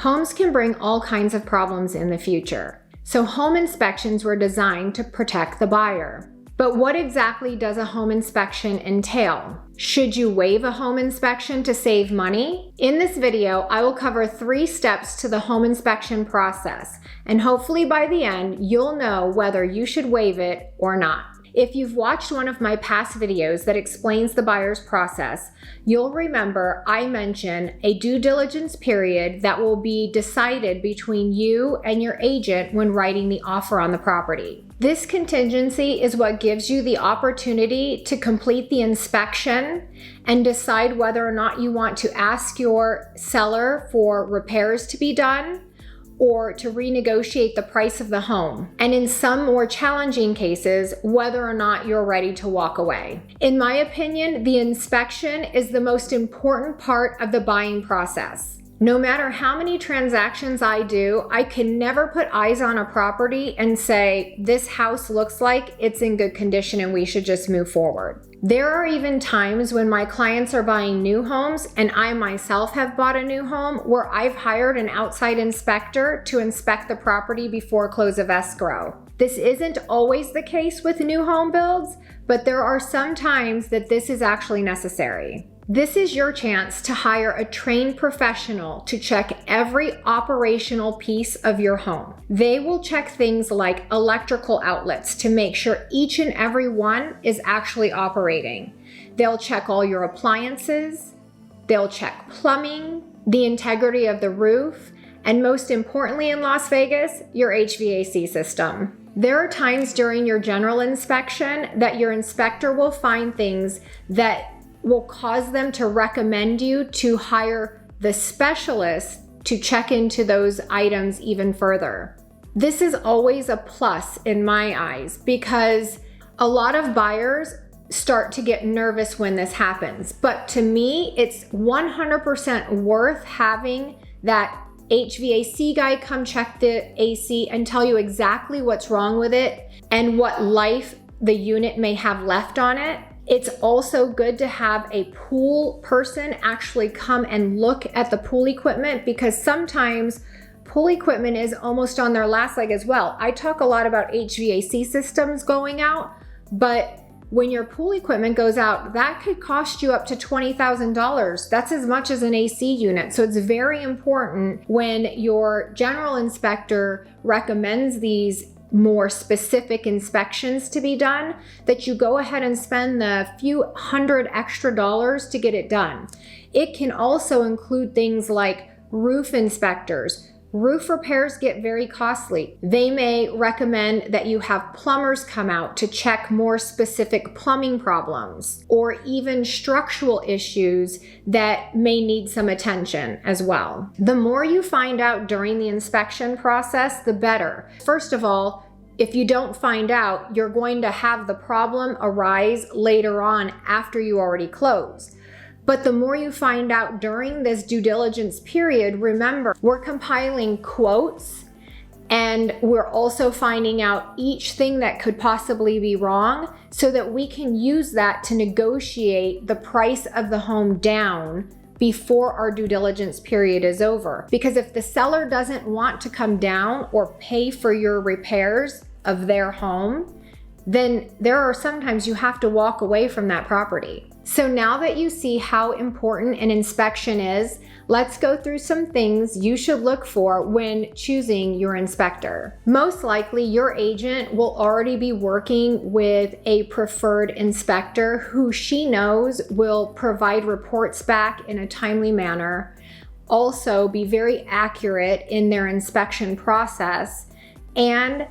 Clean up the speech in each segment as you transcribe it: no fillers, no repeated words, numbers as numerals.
Homes can bring all kinds of problems in the future. So home inspections were designed to protect the buyer. But what exactly does a home inspection entail? Should you waive a home inspection to save money? In this video, I will cover 3 steps to the home inspection process, and hopefully by the end, you'll know whether you should waive it or not. If you've watched one of my past videos that explains the buyer's process, you'll remember I mentioned a due diligence period that will be decided between you and your agent when writing the offer on the property. This contingency is what gives you the opportunity to complete the inspection and decide whether or not you want to ask your seller for repairs to be done or to renegotiate the price of the home, and in some more challenging cases, whether or not you're ready to walk away. In my opinion, the inspection is the most important part of the buying process. No matter how many transactions I do, I can never put eyes on a property and say, this house looks like it's in good condition and we should just move forward. There are even times when my clients are buying new homes, and I myself have bought a new home, where I've hired an outside inspector to inspect the property before close of escrow. This isn't always the case with new home builds, but there are some times that this is actually necessary. This is your chance to hire a trained professional to check every operational piece of your home. They will check things like electrical outlets to make sure each and every one is actually operating. They'll check all your appliances, they'll check plumbing, the integrity of the roof, and most importantly in Las Vegas, your HVAC system. There are times during your general inspection that your inspector will find things that will cause them to recommend you to hire the specialist to check into those items even further. This is always a plus in my eyes because a lot of buyers start to get nervous when this happens. But to me, it's 100% worth having that HVAC guy come check the AC and tell you exactly what's wrong with it and what life the unit may have left on it. It's also good to have a pool person actually come and look at the pool equipment, because sometimes pool equipment is almost on their last leg as well. I talk a lot about HVAC systems going out, but when your pool equipment goes out, that could cost you up to $20,000. That's as much as an AC unit. So it's very important when your general inspector recommends these more specific inspections to be done, that you go ahead and spend the few $100 extra to get it done. It can also include things like roof inspectors. Roof repairs get very costly. They may recommend that you have plumbers come out to check more specific plumbing problems, or even structural issues that may need some attention as well. The more you find out during the inspection process, the better. First of all, if you don't find out, you're going to have the problem arise later on after you already close. But the more you find out during this due diligence period, remember, we're compiling quotes and we're also finding out each thing that could possibly be wrong so that we can use that to negotiate the price of the home down before our due diligence period is over. Because if the seller doesn't want to come down or pay for your repairs of their home, then there are sometimes you have to walk away from that property. So now that you see how important an inspection is, let's go through some things you should look for when choosing your inspector. Most likely, your agent will already be working with a preferred inspector who she knows will provide reports back in a timely manner, also be very accurate in their inspection process, and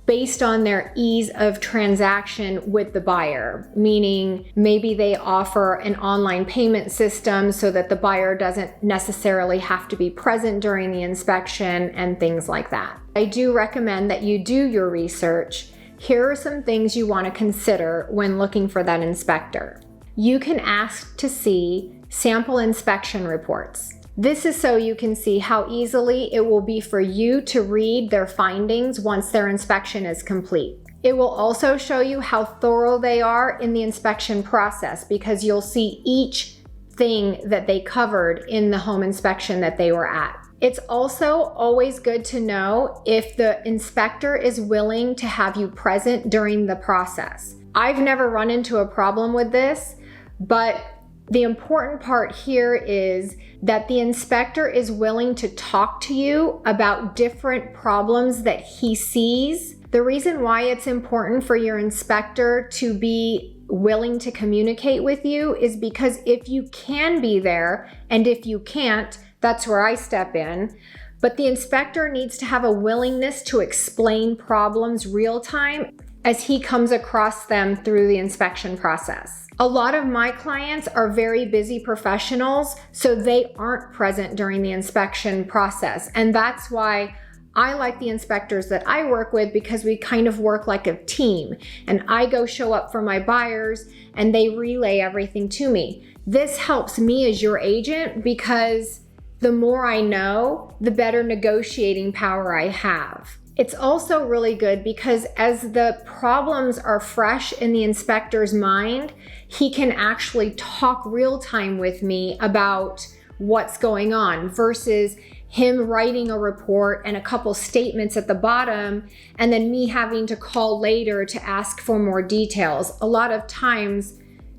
based on their ease of transaction with the buyer, meaning maybe they offer an online payment system so that the buyer doesn't necessarily have to be present during the inspection and things like that. I do recommend that you do your research. Here are some things you want to consider when looking for that inspector. You can ask to see sample inspection reports. This is so you can see how easily it will be for you to read their findings once their inspection is complete. It will also show you how thorough they are in the inspection process, because you'll see each thing that they covered in the home inspection that they were at. It's also always good to know if the inspector is willing to have you present during the process. I've never run into a problem with this, but the important part here is that the inspector is willing to talk to you about different problems that he sees. The reason why it's important for your inspector to be willing to communicate with you is because if you can be there, and if you can't, that's where I step in. But the inspector needs to have a willingness to explain problems real time as he comes across them through the inspection process. A lot of my clients are very busy professionals, so they aren't present during the inspection process. And that's why I like the inspectors that I work with, because we kind of work like a team. And I go show up for my buyers and they relay everything to me. This helps me as your agent because the more I know, the better negotiating power I have. It's also really good because as the problems are fresh in the inspector's mind, he can actually talk real time with me about what's going on versus him writing a report and a couple statements at the bottom and then me having to call later to ask for more details. A lot of times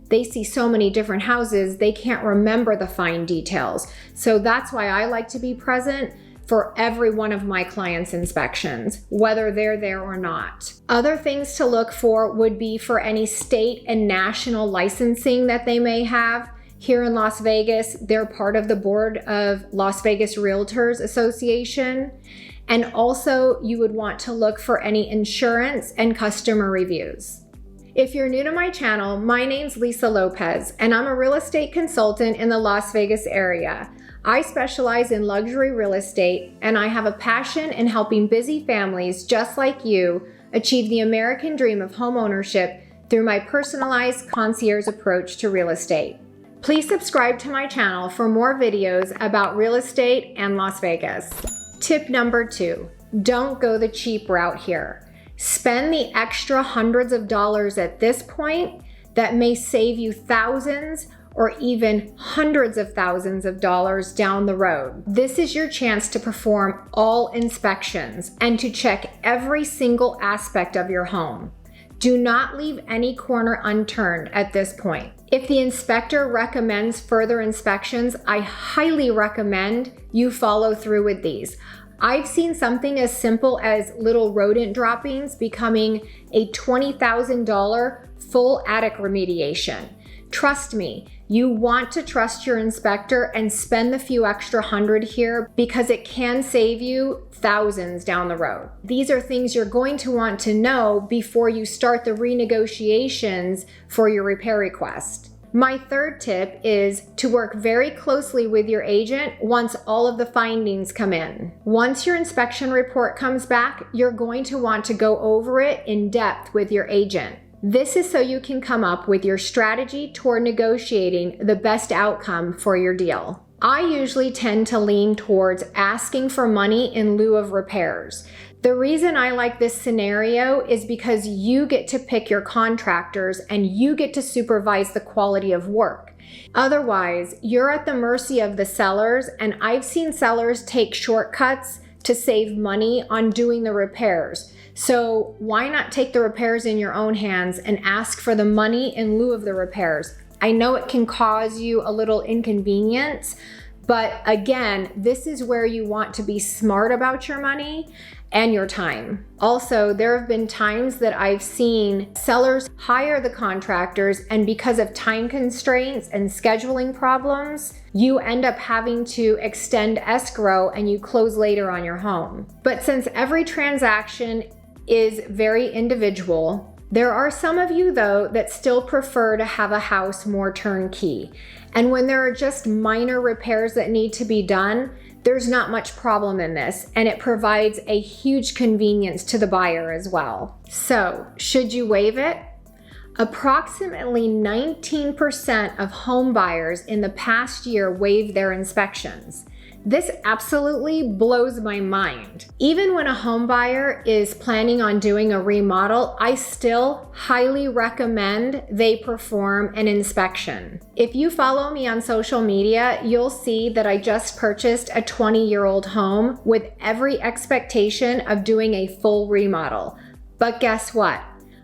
they see so many different houses, they can't remember the fine details. So that's why I like to be present for every one of my clients' inspections, whether they're there or not. Other things to look for would be for any state and national licensing that they may have. Here in Las Vegas, they're part of the board of Las Vegas Realtors Association. And also you would want to look for any insurance and customer reviews. If you're new to my channel, my name's Lisa Lopez, and I'm a real estate consultant in the Las Vegas area. I specialize in luxury real estate, and I have a passion in helping busy families just like you achieve the American dream of home ownership through my personalized concierge approach to real estate. Please subscribe to my channel for more videos about real estate and Las Vegas. Tip number 2, don't go the cheap route here. Spend the extra hundreds of dollars at this point that may save you thousands or even hundreds of thousands of dollars down the road. This is your chance to perform all inspections and to check every single aspect of your home. Do not leave any corner unturned at this point. If the inspector recommends further inspections, I highly recommend you follow through with these. I've seen something as simple as little rodent droppings becoming a $20,000 full attic remediation. Trust me, you want to trust your inspector and spend the few extra hundred here because it can save you thousands down the road. These are things you're going to want to know before you start the renegotiations for your repair request. My third tip is to work very closely with your agent once all of the findings come in. Once your inspection report comes back, you're going to want to go over it in depth with your agent. This is so you can come up with your strategy toward negotiating the best outcome for your deal. I usually tend to lean towards asking for money in lieu of repairs. The reason I like this scenario is because you get to pick your contractors and you get to supervise the quality of work. Otherwise, you're at the mercy of the sellers, and I've seen sellers take shortcuts to save money on doing the repairs. So why not take the repairs in your own hands and ask for the money in lieu of the repairs? I know it can cause you a little inconvenience, but again, this is where you want to be smart about your money and your time. Also, there have been times that I've seen sellers hire the contractors, and because of time constraints and scheduling problems, you end up having to extend escrow and you close later on your home. But since every transaction is very individual, there are some of you though that still prefer to have a house more turnkey. And when there are just minor repairs that need to be done, there's not much problem in this, and it provides a huge convenience to the buyer as well. So, should you waive it? Approximately 19% of home buyers in the past year waived their inspections. This absolutely blows my mind. Even when a home buyer is planning on doing a remodel, I still highly recommend they perform an inspection. If you follow me on social media, you'll see that I just purchased a 20-year-old home with every expectation of doing a full remodel. But guess what?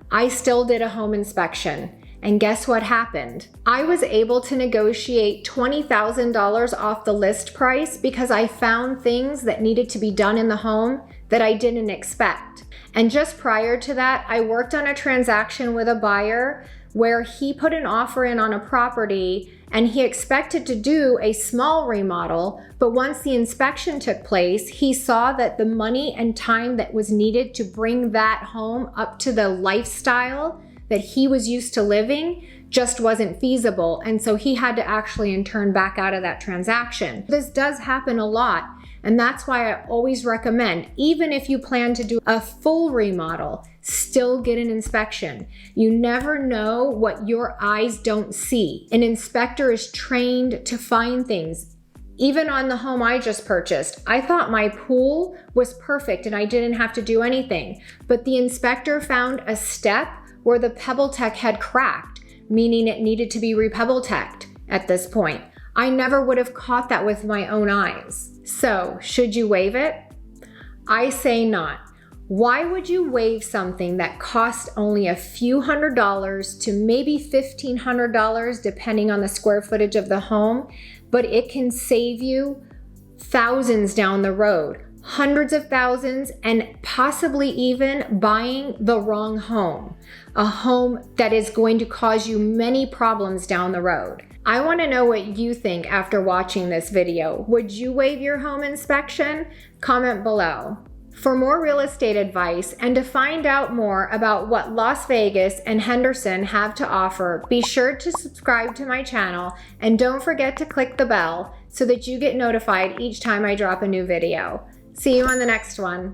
I still did a home inspection. And guess what happened? I was able to negotiate $20,000 off the list price because I found things that needed to be done in the home that I didn't expect. And just prior to that, I worked on a transaction with a buyer where he put an offer in on a property and he expected to do a small remodel, but once the inspection took place, he saw that the money and time that was needed to bring that home up to the lifestyle that he was used to living just wasn't feasible. And so he had to actually turn back out of that transaction. This does happen a lot. And that's why I always recommend, even if you plan to do a full remodel, still get an inspection. You never know what your eyes don't see. An inspector is trained to find things. Even on the home I just purchased, I thought my pool was perfect and I didn't have to do anything. But the inspector found a step where the pebble tech had cracked, meaning it needed to be repebble teched at this point. I never would have caught that with my own eyes. So, should you waive it? I say not. Why would you waive something that cost only a few $100s to maybe $1,500 depending on the square footage of the home, but it can save you thousands down the road? Hundreds of thousands, and possibly even buying the wrong home, a home that is going to cause you many problems down the road. I want to know what you think after watching this video. Would you waive your home inspection? Comment below. For more real estate advice and to find out more about what Las Vegas and Henderson have to offer, be sure to subscribe to my channel and don't forget to click the bell so that you get notified each time I drop a new video. See you on the next one.